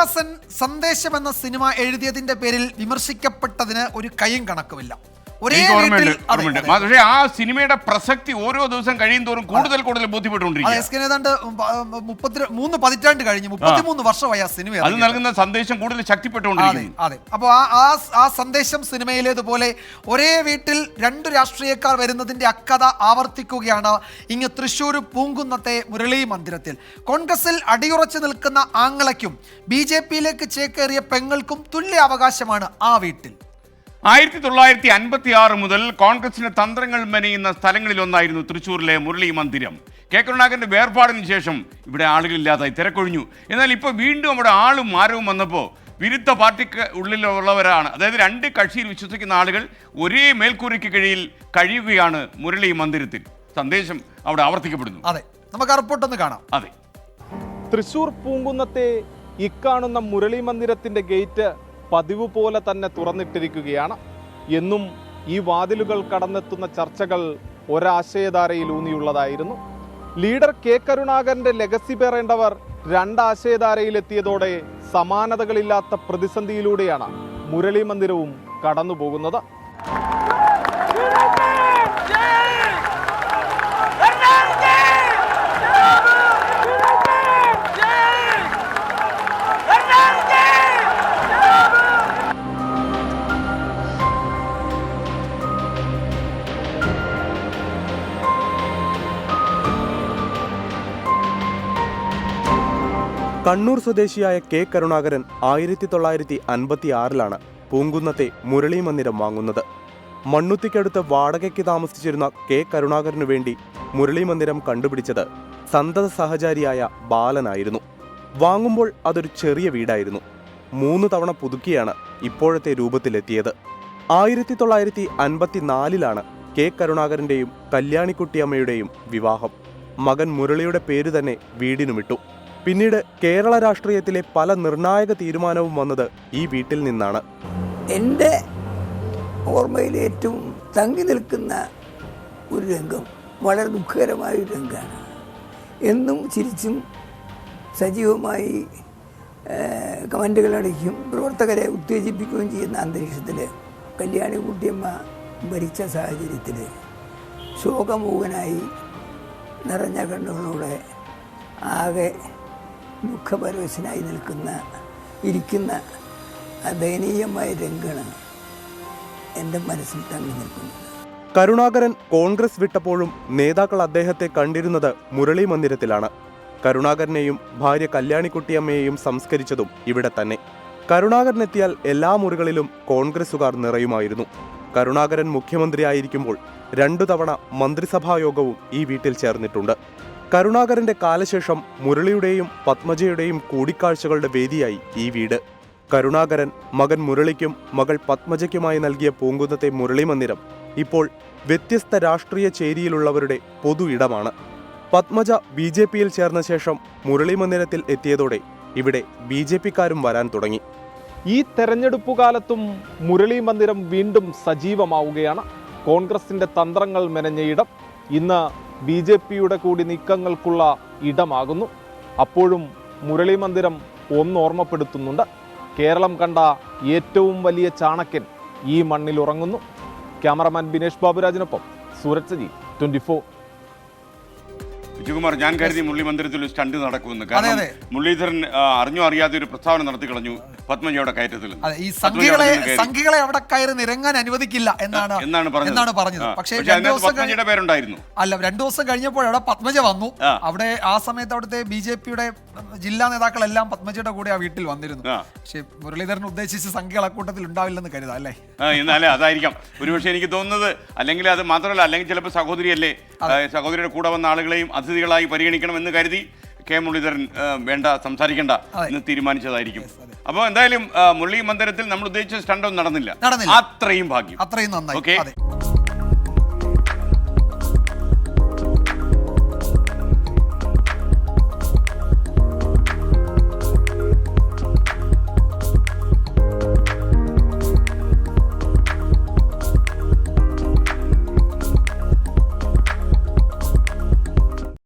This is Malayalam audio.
ശ്രീനിവാസൻ സന്ദേശം എന്ന സിനിമ എഴുതിയതിന്റെ പേരിൽ വിമർശിക്കപ്പെട്ടതിന് ഒരു കൈയും കണക്കുമില്ല. പക്ഷേ ആ സിനിമയുടെ പ്രസക്തി ഓരോ ദിവസം കഴിയും തോറും കൂടുതൽ ബോധ്യപ്പെട്ടുകൊണ്ടിരിക്കും. ഏതാണ്ട് 33 പതിറ്റാണ്ട് കഴിഞ്ഞ് 33 വർഷമായി ആ സിനിമ. അത് നൽകുന്ന സന്ദേശം കൂടുതൽ ശക്തിപ്പെട്ടുകൊണ്ടിരിക്കുന്നു. അതെ. അപ്പോൾ ആ സന്ദേശം സിനിമയിലേതുപോലെ ഒരേ വീട്ടിൽ 2 രാഷ്ട്രീയക്കാർ വരുന്നതിന്റെ അക്കഥ ആവർത്തിക്കുകയാണ് ഇങ്ങ് തൃശ്ശൂർ പൂങ്കുന്നത്തെ മുരളി മന്ദിരത്തിൽ. കോൺഗ്രസിൽ അടിയുറച്ചു നിൽക്കുന്ന ആങ്ങളയ്ക്കും BJP-യിലേക്ക് ചേക്കേറിയ പെങ്ങൾക്കും തുല്യ അവകാശമാണ് ആ വീട്ടിൽ. 1956 മുതൽ കോൺഗ്രസിന്റെ തന്ത്രങ്ങൾ മെനയുന്ന സ്ഥലങ്ങളിലൊന്നായിരുന്നു തൃശ്ശൂരിലെ മുരളി മന്ദിരം. കെ കരുണാകരന്റെ വേർപാടിന് ശേഷം ഇവിടെ ആളുകളില്ലാതായി തിരക്കൊഴിഞ്ഞു. എന്നാൽ ഇപ്പോൾ വീണ്ടും അവിടെ ആളും മാരവും വന്നപ്പോൾ വിരുദ്ധ പാർട്ടിക്ക് ഉള്ളിലുള്ളവരാണ്, അതായത് 2 കക്ഷിയിൽ വിശ്വസിക്കുന്ന ആളുകൾ ഒരേ മേൽക്കൂരയ്ക്ക് കീഴിൽ കഴിയുകയാണ് മുരളി മന്ദിരത്തിൽ. സന്ദേശം അവിടെ ആവർത്തിക്കപ്പെടുന്നു. അതെ, നമുക്ക് ആ റിപ്പോർട്ട് ഒന്ന് കാണാം. അതെ, തൃശ്ശൂർ പൂങ്കുന്നത്തെ ഇക്കാണുന്ന മുരളി മന്ദിരത്തിന്റെ ഗേറ്റ് പതിവ് പോലെ തന്നെ തുറന്നിട്ടിരിക്കുകയാണ്. എന്നും ഈ വാതിലുകൾ കടന്നെത്തുന്ന ചർച്ചകൾ ഒരാശയധാരയിലൂന്നിയുള്ളതായിരുന്നു. ലീഡർ കെ കരുണാകരന്റെ ലെഗസി പേറേണ്ടവർ 2 ആശയധാരയിലെത്തിയതോടെ സമാനതകളില്ലാത്ത പ്രതിസന്ധിയിലൂടെയാണ് മുരളി മന്ദിരവും കടന്നുപോകുന്നത്. കണ്ണൂർ സ്വദേശിയായ കെ കരുണാകരൻ 1956-ലാണ് പൂങ്കുന്നത്തെ മുരളി മന്ദിരം വാങ്ങുന്നത്. മണ്ണുത്തിക്കടുത്ത് വാടകയ്ക്ക് താമസിച്ചിരുന്ന കെ കരുണാകരനു വേണ്ടി മുരളി മന്ദിരം കണ്ടുപിടിച്ചത് സന്തത സഹചാരിയായ ബാലനായിരുന്നു. വാങ്ങുമ്പോൾ അതൊരു ചെറിയ വീടായിരുന്നു. 3 തവണ പുതുക്കിയാണ് ഇപ്പോഴത്തെ രൂപത്തിലെത്തിയത്. 1954-ലാണ് കെ കരുണാകരന്റെയും കല്യാണിക്കുട്ടിയമ്മയുടെയും വിവാഹം. മകൻ മുരളിയുടെ പേര് തന്നെ വീടിനുമിട്ടു. പിന്നീട് കേരള രാഷ്ട്രീയത്തിലെ പല നിർണായക തീരുമാനവും വന്നത് ഈ വീട്ടിൽ നിന്നാണ്. എൻ്റെ ഓർമ്മയിൽ ഏറ്റവും തങ്ങി നിൽക്കുന്ന ഒരു രംഗം വളരെ ദുഃഖകരമായ ഒരു രംഗമാണ്. എന്നും ചിരിച്ചും സജീവമായി കമൻറ്റുകൾ അടിക്കും, പ്രവർത്തകരെ ഉത്തേജിപ്പിക്കുകയും ചെയ്യുന്ന അന്തരീക്ഷത്തിൽ കല്യാണിക്കുട്ടിയമ്മ ഭരിച്ച സാഹചര്യത്തിൽ ശോകമൂകനായി നിറഞ്ഞ കണ്ണുകളോടെ ആകെ ദുഃഖപരവശനായി ഇരിക്കുന്ന ദയനീയമായ രംഗമാണ് എൻ്റെ മനസ്സിൽ തങ്ങി നിൽക്കുന്നത്. കരുണാകരൻ കോൺഗ്രസ് വിട്ടപ്പോഴും നേതാക്കൾ അദ്ദേഹത്തെ കണ്ടിരുന്നത് മുരളി മന്ദിരത്തിലാണ്. കരുണാകരനെയും ഭാര്യ കല്യാണിക്കുട്ടിയമ്മയെയും സംസ്കരിച്ചതും ഇവിടെ തന്നെ. കരുണാകരനെത്തിയാൽ എല്ലാ മുറികളിലും കോൺഗ്രസുകാർ നിറയുമായിരുന്നു. കരുണാകരൻ മുഖ്യമന്ത്രിയായിരിക്കുമ്പോൾ 2 തവണ മന്ത്രിസഭായോഗവും ഈ വീട്ടിൽ ചേർന്നിട്ടുണ്ട്. കരുണാകരന്റെ കാലശേഷം മുരളിയുടെയും പത്മജയുടെയും കൂടിക്കാഴ്ചകളുടെ വേദിയായി ഈ വീട്. കരുണാകരൻ മകൻ മുരളിക്കും മകൾ പത്മജയ്ക്കുമായി നൽകിയ പൂങ്കുന്നത്തെ മുരളി മന്ദിരം ഇപ്പോൾ വ്യത്യസ്ത രാഷ്ട്രീയ ചേരിയിലുള്ളവരുടെ പൊതു ഇടമാണ്. പത്മജ BJP-യിൽ ചേർന്ന ശേഷം മുരളി മന്ദിരത്തിൽ എത്തിയതോടെ ഇവിടെ BJP-ക്കാരും വരാൻ തുടങ്ങി. ഈ തെരഞ്ഞെടുപ്പു കാലത്തും മുരളി മന്ദിരം വീണ്ടും സജീവമാവുകയാണ്. കോൺഗ്രസിന്റെ തന്ത്രങ്ങൾ മെനഞ്ഞ ഇടം ഇന്ന് BJP-യുടെ കൂടി നീക്കങ്ങൾക്കുള്ള ഇടമാകുന്നു. അപ്പോഴും മുരളി മന്ദിരം ഓർമ്മപ്പെടുത്തുന്നുണ്ട്, കേരളം കണ്ട ഏറ്റവും വലിയ ചാണക്യൻ ഈ മണ്ണിൽ ഉറങ്ങുന്നു. ക്യാമറമാൻ ബിനേഷ് ബാബുരാജിനൊപ്പം സൂരജ് സജി, 24. വിജയകുമാർ, ഞാൻ കരുതി മുരളി മന്ദിരത്തിൽ ഒരു സ്റ്റണ്ട് നടക്കുമെന്ന്. കാരണം മുരളീധരൻ അറിഞ്ഞോ അറിയാതെ ഒരു പ്രസ്താവന നടത്തി കളഞ്ഞു പത്മജയുടെ കയറ്റത്തിൽ. ഈ സംഘികളെ അവിടെ കയറി നിരങ്ങാൻ അനുവദിക്കില്ല എന്നാണ് പറഞ്ഞത്. പക്ഷേ 2 ദിവസം കഴിഞ്ഞപ്പോൾ അവിടെ പത്മജ വന്നു. അവിടെ ആ സമയത്ത് അവിടുത്തെ BJP-യുടെ ജില്ലാ നേതാക്കളെല്ലാം പത്മജയുടെ കൂടെ ആ വീട്ടിൽ വന്നിരുന്നു. പക്ഷേ മുരളീധരൻ ഉദ്ദേശിച്ച് സംഘികൾ അക്കൂട്ടത്തിൽ ഉണ്ടാവില്ലെന്ന് കരുതാം അല്ലേ? എന്നാലേ അതായിരിക്കാം ഒരുപക്ഷെ എനിക്ക് തോന്നുന്നത്. അല്ലെങ്കിൽ അത് മാത്രമല്ല, അല്ലെങ്കിൽ ചിലപ്പോൾ സഹോദരിയല്ലേ, സഹോദരിയുടെ കൂടെ വന്ന ആളുകളെയും അതിഥികളായി പരിഗണിക്കണമെന്ന് കരുതി കെ മുരളീധരൻ വേണ്ട, സംസാരിക്കേണ്ട എന്ന് തീരുമാനിച്ചതായിരിക്കും. അപ്പോൾ എന്തായാലും മുരളി മന്ദിരത്തിൽ നമ്മൾ ഉദ്ദേശിച്ച സ്റ്റണ്ടൊന്നും നടന്നില്ല. അത്രയും ഭാഗ്യം, അത്രയും നന്നായി.